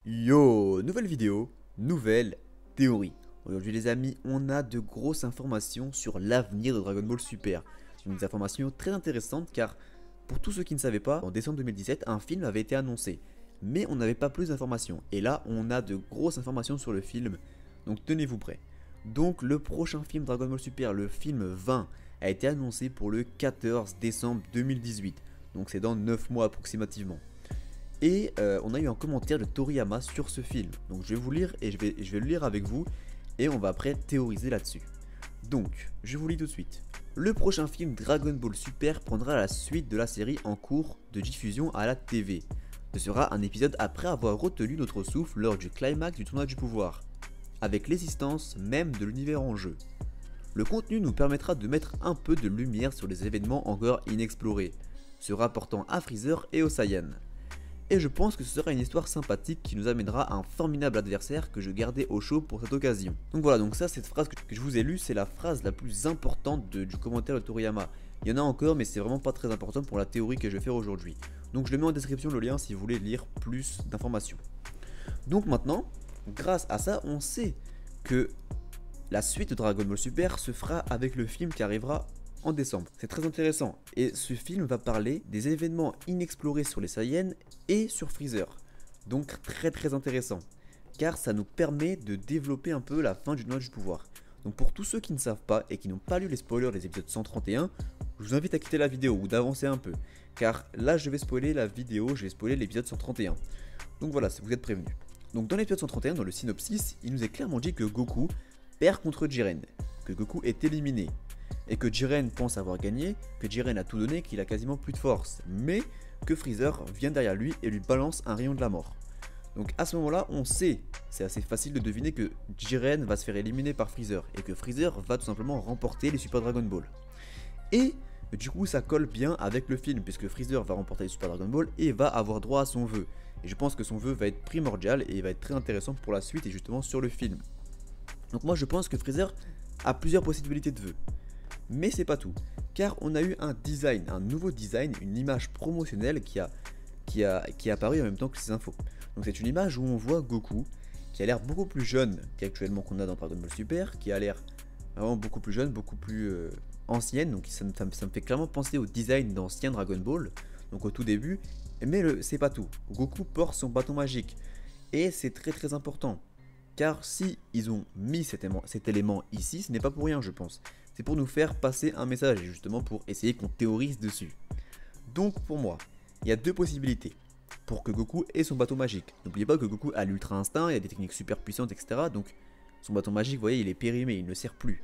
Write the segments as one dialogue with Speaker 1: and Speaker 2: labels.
Speaker 1: Yo, nouvelle vidéo, nouvelle théorie. Aujourd'hui les amis, on a de grosses informations sur l'avenir de Dragon Ball Super. C'est une information très intéressante car, pour tous ceux qui ne savaient pas, en décembre 2017, un film avait été annoncé. Mais on n'avait pas plus d'informations. Et là, on a de grosses informations sur le film, donc tenez-vous prêts. Donc le prochain film Dragon Ball Super, le film 20, a été annoncé pour le 14 décembre 2018. Donc c'est dans 9 mois approximativement. Et on a eu un commentaire de Toriyama sur ce film. Donc je vais vous lire et je vais le lire avec vous. Et on va après théoriser là-dessus. Donc, je vous lis tout de suite. Le prochain film Dragon Ball Super prendra la suite de la série en cours de diffusion à la TV. Ce sera un épisode après avoir retenu notre souffle lors du climax du tournoi du pouvoir, avec l'existence même de l'univers en jeu. Le contenu nous permettra de mettre un peu de lumière sur les événements encore inexplorés, se rapportant à Freezer et aux Saiyans. Et je pense que ce sera une histoire sympathique qui nous amènera à un formidable adversaire que je gardais au chaud pour cette occasion. Donc voilà, donc ça, cette phrase que je vous ai lue, c'est la phrase la plus importante du commentaire de Toriyama. Il y en a encore, mais c'est vraiment pas très important pour la théorie que je vais faire aujourd'hui. Donc je le mets en description le lien si vous voulez lire plus d'informations. Donc maintenant, grâce à ça, on sait que la suite de Dragon Ball Super se fera avec le film qui arrivera en décembre. C'est très intéressant. Et ce film va parler des événements inexplorés sur les Saiyans et sur Freezer. Donc très intéressant. Car ça nous permet de développer un peu la fin du tournoi du pouvoir. Donc pour tous ceux qui ne savent pas et qui n'ont pas lu les spoilers des épisodes 131, je vous invite à quitter la vidéo ou d'avancer un peu. Car là je vais spoiler la vidéo, je vais spoiler l'épisode 131. Donc voilà, vous êtes prévenus. Donc dans l'épisode 131, dans le synopsis, il nous est clairement dit que Goku perd contre Jiren, que Goku est éliminé, et que Jiren pense avoir gagné, que Jiren a tout donné, qu'il a quasiment plus de force, mais que Freezer vient derrière lui et lui balance un rayon de la mort. Donc à ce moment-là, on sait, c'est assez facile de deviner que Jiren va se faire éliminer par Freezer, et que Freezer va tout simplement remporter les Super Dragon Ball. Et du coup ça colle bien avec le film, puisque Freezer va remporter les Super Dragon Ball et va avoir droit à son vœu. Et je pense que son vœu va être primordial et va être très intéressant pour la suite et justement sur le film. Donc moi je pense que Freezer a plusieurs possibilités de vœux. Mais c'est pas tout, car on a eu un design, un nouveau design, une image promotionnelle qui est apparue en même temps que ces infos. Donc c'est une image où on voit Goku, qui a l'air beaucoup plus jeune qu'actuellement qu'on a dans Dragon Ball Super, qui a l'air vraiment beaucoup plus jeune, beaucoup plus ancienne, donc ça me fait clairement penser au design d'ancien Dragon Ball, donc au tout début, mais c'est pas tout. Goku porte son bâton magique, et c'est très important. Car si ils ont mis cet élément ici, ce n'est pas pour rien je pense. C'est pour nous faire passer un message et justement pour essayer qu'on théorise dessus. Donc pour moi, il y a deux possibilités pour que Goku ait son bâton magique. N'oubliez pas que Goku a l'ultra instinct, il y a des techniques super puissantes, etc. Donc son bâton magique, vous voyez, il est périmé, il ne sert plus.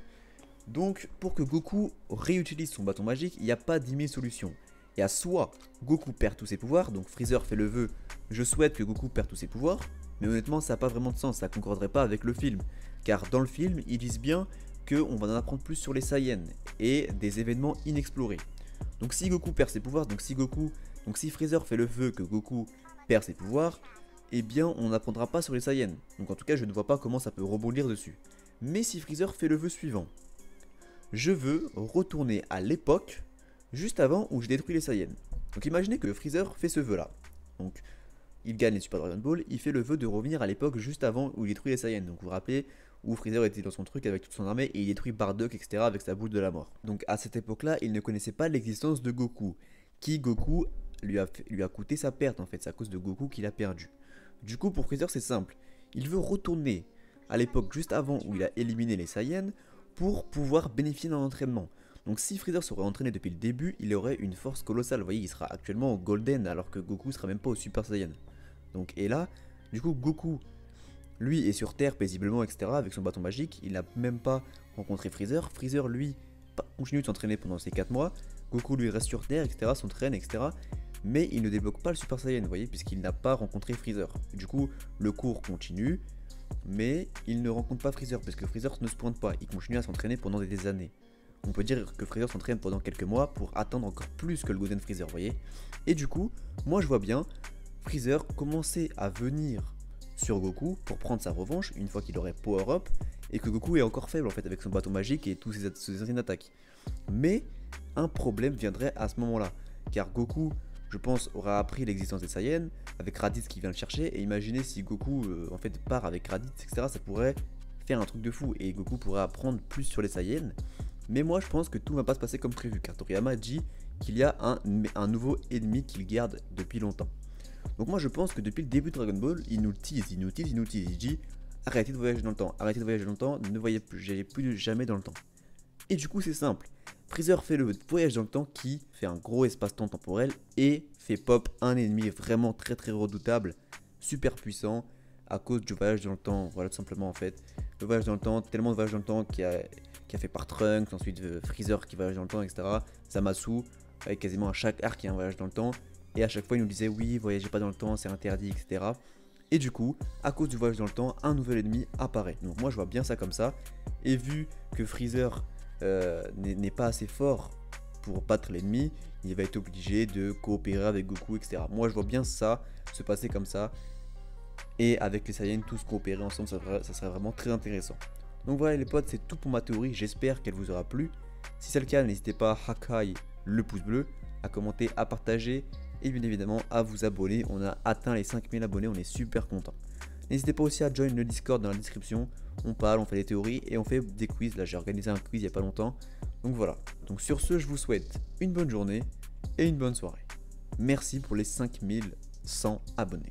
Speaker 1: Donc pour que Goku réutilise son bâton magique, il n'y a pas 10 000 solutions. Il y a soit Goku perd tous ses pouvoirs, donc Freezer fait le vœu, je souhaite que Goku perde tous ses pouvoirs. Mais honnêtement ça n'a pas vraiment de sens, ça concorderait pas avec le film. Car dans le film, ils disent bien qu'on va en apprendre plus sur les Saiyans et des événements inexplorés. Donc si Goku perd ses pouvoirs, donc si Freezer fait le vœu que Goku perd ses pouvoirs, eh bien on n'apprendra pas sur les Saiyans. Donc en tout cas je ne vois pas comment ça peut rebondir dessus. Mais si Freezer fait le vœu suivant, je veux retourner à l'époque juste avant où je détruis les Saiyans. Donc imaginez que Freezer fait ce vœu là. Donc il gagne les Super Dragon Ball, il fait le vœu de revenir à l'époque juste avant où il détruit les Saiyans. Donc vous vous rappelez où Freezer était dans son truc avec toute son armée et il détruit Bardock, etc. avec sa boule de la mort. Donc à cette époque-là, il ne connaissait pas l'existence de Goku. Goku lui a coûté sa perte en fait, c'est à cause de Goku qu'il a perdu. Du coup pour Freezer c'est simple, il veut retourner à l'époque juste avant où il a éliminé les Saiyans pour pouvoir bénéficier d'un entraînement. Donc si Freezer serait entraîné depuis le début, il aurait une force colossale. Vous voyez, il sera actuellement au Golden alors que Goku sera même pas au Super Saiyan. Donc et là, du coup Goku, lui est sur Terre paisiblement, etc. avec son bâton magique, il n'a même pas rencontré Freezer. Freezer lui continue de s'entraîner pendant ces 4 mois, Goku lui reste sur Terre, etc. s'entraîne, etc. Mais il ne débloque pas le Super Saiyan, vous voyez, puisqu'il n'a pas rencontré Freezer. Du coup, le cours continue, mais il ne rencontre pas Freezer, parce que Freezer ne se pointe pas, il continue à s'entraîner pendant des années. On peut dire que Freezer s'entraîne pendant quelques mois pour attendre encore plus que le Golden Freezer, vous voyez. Et du coup, moi je vois bien Freezer commencer à venir sur Goku pour prendre sa revanche une fois qu'il aurait Power Up et que Goku est encore faible en fait avec son bâton magique et tous ses anciennes attaques. Mais un problème viendrait à ce moment-là, car Goku je pense, aura appris l'existence des Saiyans, avec Raditz qui vient le chercher, et imaginez si Goku en fait part avec Raditz, etc., ça pourrait faire un truc de fou, et Goku pourrait apprendre plus sur les Saiyans. Mais moi je pense que tout ne va pas se passer comme prévu, car Toriyama dit qu'il y a un nouveau ennemi qu'il garde depuis longtemps. Donc moi je pense que depuis le début de Dragon Ball, il nous tease, il dit arrêtez de voyager dans le temps, arrêtez de voyager dans le temps, ne voyagez plus jamais dans le temps. Et du coup c'est simple, Freezer fait le voyage dans le temps qui fait un gros espace-temps temporel et fait pop un ennemi vraiment très redoutable, super puissant à cause du voyage dans le temps, voilà tout simplement en fait. Le voyage dans le temps, tellement de voyage dans le temps qui a fait par Trunks, ensuite Freezer qui voyage dans le temps, etc. Zamasu, avec quasiment à chaque arc il y a un voyage dans le temps. Et à chaque fois il nous disait oui, voyagez pas dans le temps, c'est interdit, etc. Et du coup, à cause du voyage dans le temps, un nouvel ennemi apparaît. Donc moi je vois bien ça comme ça. Et vu que Freezer n'est pas assez fort pour battre l'ennemi, il va être obligé de coopérer avec Goku, etc. Moi je vois bien ça se passer comme ça. Et avec les Saiyans tous coopérer ensemble, ça serait vraiment très intéressant. Donc voilà les potes, c'est tout pour ma théorie, j'espère qu'elle vous aura plu. Si c'est le cas, n'hésitez pas à Hakai le pouce bleu, à commenter, à partager et bien évidemment à vous abonner. On a atteint les 5000 abonnés, on est super content. N'hésitez pas aussi à join le Discord dans la description, on parle, on fait des théories et on fait des quiz. Là j'ai organisé un quiz il n'y a pas longtemps. Donc voilà, donc sur ce je vous souhaite une bonne journée et une bonne soirée. Merci pour les 5100 abonnés.